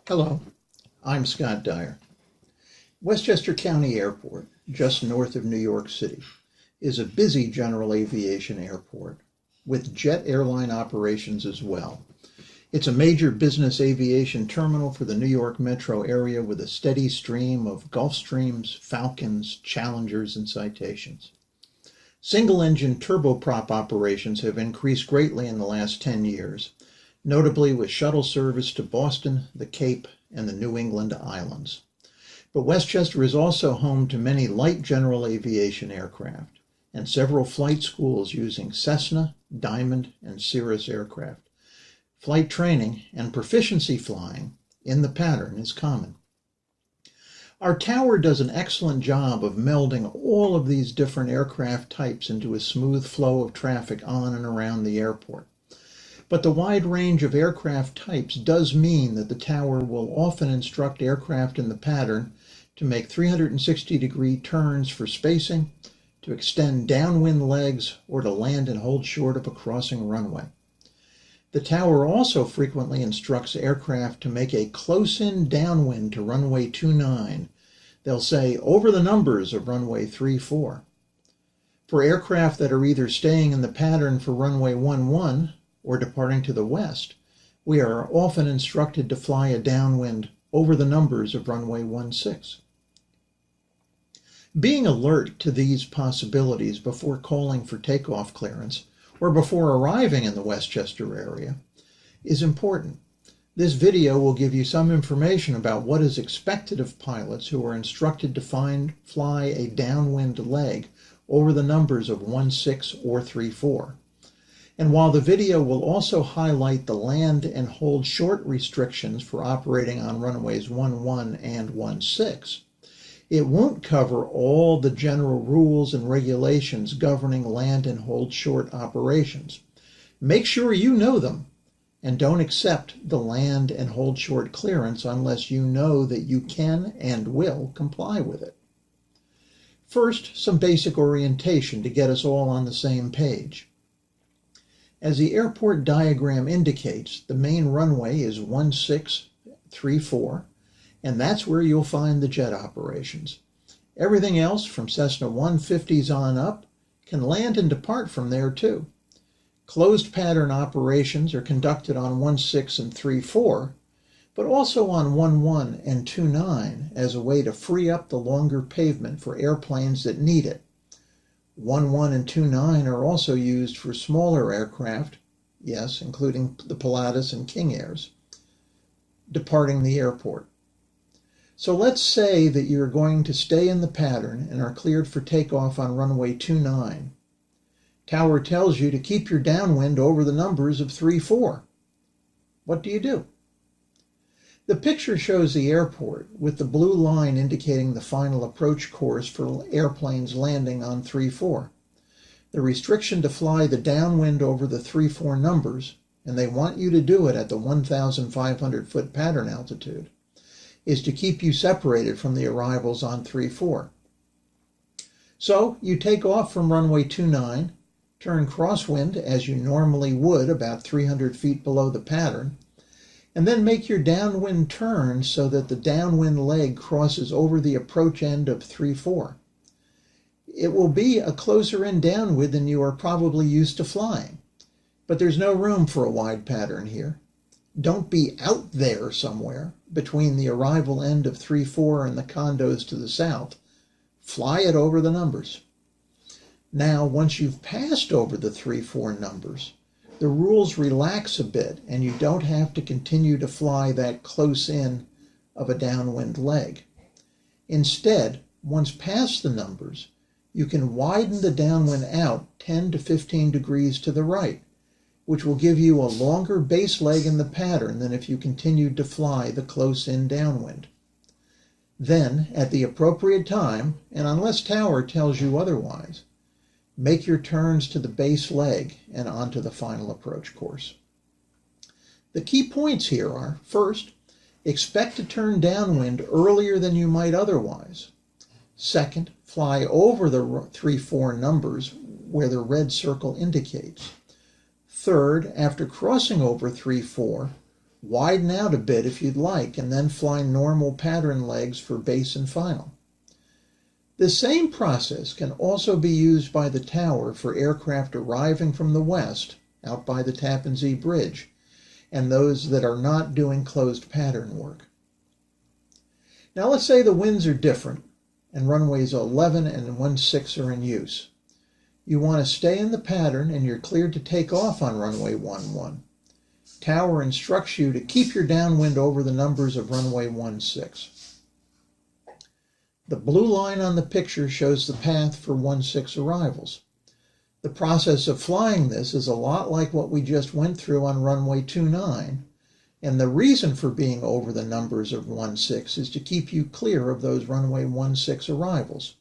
Hello, I'm Scott Dyer. Westchester County Airport, just north of New York City, is a busy general aviation airport with jet airline operations as well. It's a major business aviation terminal for the New York metro area with a steady stream of Gulfstreams, Falcons, Challengers, and Citations. Single-engine turboprop operations have increased greatly in the last 10 years, notably with shuttle service to Boston, the Cape, and the New England Islands. But Westchester is also home to many light general aviation aircraft and several flight schools using Cessna, Diamond, and Cirrus aircraft. Flight training and proficiency flying in the pattern is common. Our tower does an excellent job of melding all of these different aircraft types into a smooth flow of traffic on and around the airport. But the wide range of aircraft types does mean that the tower will often instruct aircraft in the pattern to make 360-degree turns for spacing, to extend downwind legs, or to land and hold short of a crossing runway. The tower also frequently instructs aircraft to make a close-in downwind to runway 29. They'll say, over the numbers of runway 34. For aircraft that are either staying in the pattern for runway 11 or departing to the west, we are often instructed to fly a downwind over the numbers of runway 16. Being alert to these possibilities before calling for takeoff clearance or before arriving in the Westchester area is important. This video will give you some information about what is expected of pilots who are instructed to fly a downwind leg over the numbers of 16 or 34. And while the video will also highlight the land and hold short restrictions for operating on runways 11 and 16, it won't cover all the general rules and regulations governing land and hold short operations. Make sure you know them and don't accept the land and hold short clearance unless you know that you can and will comply with it. First, some basic orientation to get us all on the same page. As the airport diagram indicates, the main runway is 1634, and that's where you'll find the jet operations. Everything else from Cessna 150s on up can land and depart from there too. Closed pattern operations are conducted on 16 and 34, but also on 11 and 29 as a way to free up the longer pavement for airplanes that need it. 11 and 29 are also used for smaller aircraft, yes, including the Pilatus and King Airs, departing the airport. So let's say that you're going to stay in the pattern and are cleared for takeoff on runway 29. Tower tells you to keep your downwind over the numbers of 34. What do you do? The picture shows the airport with the blue line indicating the final approach course for airplanes landing on 34. The restriction to fly the downwind over the 34 numbers, and they want you to do it at the 1,500-foot pattern altitude, is to keep you separated from the arrivals on 34. So you take off from runway 29, turn crosswind as you normally would about 300 feet below the pattern, and then make your downwind turn so that the downwind leg crosses over the approach end of 34. It will be a closer in downwind than you are probably used to flying, but there's no room for a wide pattern here. Don't be out there somewhere between the arrival end of 34 and the condos to the south. Fly it over the numbers. Now, once you've passed over the 34 numbers, the rules relax a bit and you don't have to continue to fly that close in of a downwind leg. Instead, once past the numbers, you can widen the downwind out 10 to 15 degrees to the right, which will give you a longer base leg in the pattern than if you continued to fly the close-in downwind. Then, at the appropriate time, and unless Tower tells you otherwise, make your turns to the base leg and onto the final approach course. The key points here are, first, expect to turn downwind earlier than you might otherwise. Second, fly over the 3-4 numbers where the red circle indicates. Third, after crossing over 3-4, Widen out a bit if you'd like, and then fly normal pattern legs for base and final. The same process can also be used by the tower for aircraft arriving from the west, out by the Tappan Zee Bridge, and those that are not doing closed pattern work. Now let's say the winds are different, and runways 11 and 16 are in use. You want to stay in the pattern, and you're cleared to take off on runway 11. Tower instructs you to keep your downwind over the numbers of runway 16. The blue line on the picture shows the path for 16 arrivals. The process of flying this is a lot like what we just went through on runway 29, and the reason for being over the numbers of 16 is to keep you clear of those runway 16 arrivals.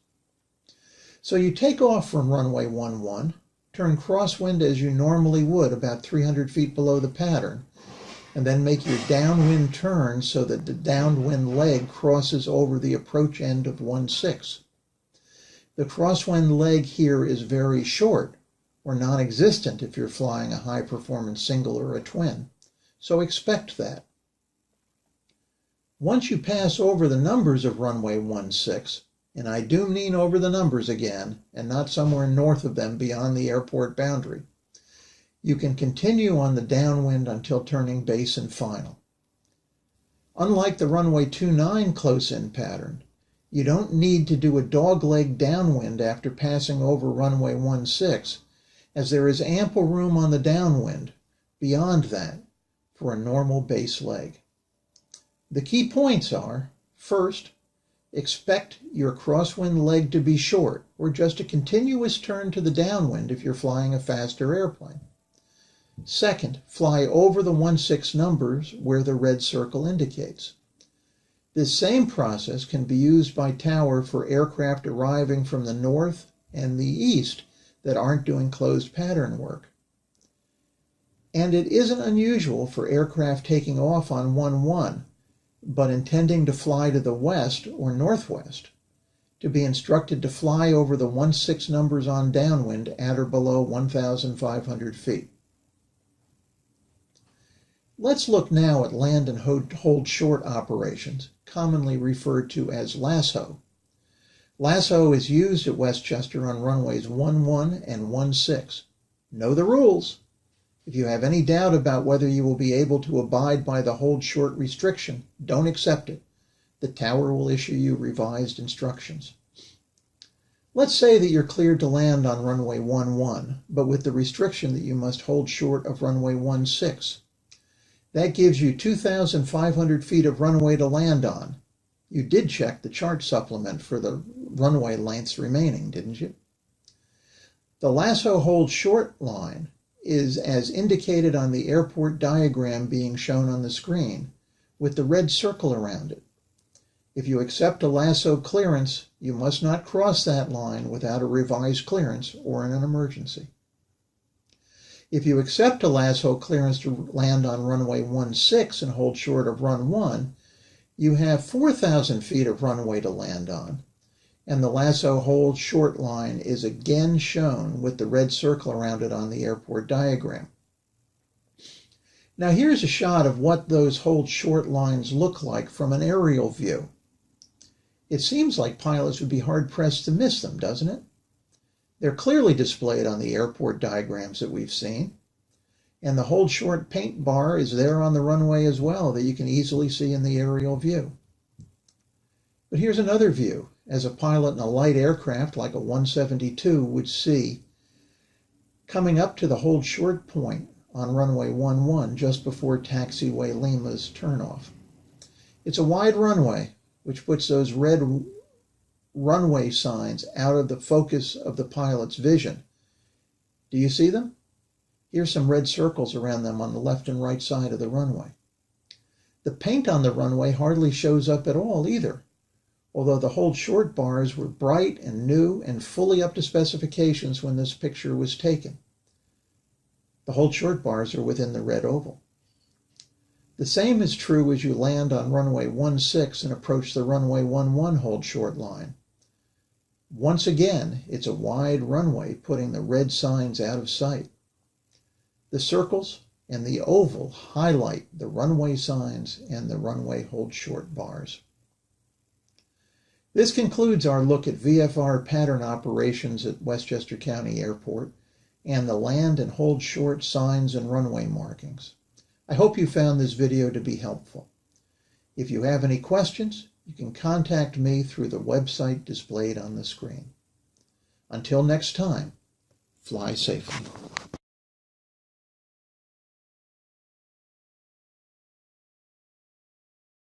So you take off from runway 11, turn crosswind as you normally would about 300 feet below the pattern, and then make your downwind turn so that the downwind leg crosses over the approach end of 16. The crosswind leg here is very short, or non-existent if you're flying a high-performance single or a twin, so expect that. Once you pass over the numbers of runway 16, and I do mean over the numbers again, and not somewhere north of them beyond the airport boundary, you can continue on the downwind until turning base and final. Unlike the runway 29 close-in pattern, you don't need to do a dogleg downwind after passing over runway 16, as there is ample room on the downwind beyond that for a normal base leg. The key points are, first, expect your crosswind leg to be short, or just a continuous turn to the downwind if you're flying a faster airplane. Second, fly over the 16 numbers where the red circle indicates. This same process can be used by tower for aircraft arriving from the north and the east that aren't doing closed pattern work. And it isn't unusual for aircraft taking off on 11, but intending to fly to the west or northwest, to be instructed to fly over the 16 numbers on downwind at or below 1,500 feet. Let's look now at land and hold short operations, commonly referred to as LAHSO. LAHSO is used at Westchester on runways 11 and 16. Know the rules. If you have any doubt about whether you will be able to abide by the hold short restriction, don't accept it. The tower will issue you revised instructions. Let's say that you're cleared to land on runway 11, but with the restriction that you must hold short of runway 16. That gives you 2,500 feet of runway to land on. You did check the chart supplement for the runway lengths remaining, didn't you? The LAHSO hold short line is as indicated on the airport diagram being shown on the screen, with the red circle around it. If you accept a LAHSO clearance, you must not cross that line without a revised clearance or in an emergency. If you accept a LAHSO clearance to land on runway 16 and hold short of run 1, you have 4,000 feet of runway to land on, and the LAHSO hold short line is again shown with the red circle around it on the airport diagram. Now here's a shot of what those hold short lines look like from an aerial view. It seems like pilots would be hard-pressed to miss them, doesn't it? They're clearly displayed on the airport diagrams that we've seen, and the hold short paint bar is there on the runway as well that you can easily see in the aerial view. But here's another view, as a pilot in a light aircraft like a 172 would see, coming up to the hold short point on runway 11 just before taxiway Lima's turnoff. It's a wide runway, which puts those red runway signs out of the focus of the pilot's vision. Do you see them? Here's some red circles around them on the left and right side of the runway. The paint on the runway hardly shows up at all either, although the hold short bars were bright and new and fully up to specifications when this picture was taken. The hold short bars are within the red oval. The same is true as you land on runway 16 and approach the runway 11 hold short line. Once again, it's a wide runway, putting the red signs out of sight. The circles and the oval highlight the runway signs and the runway hold short bars. This concludes our look at VFR pattern operations at Westchester County Airport and the land and hold short signs and runway markings. I hope you found this video to be helpful. If you have any questions, you can contact me through the website displayed on the screen. Until next time, fly safely.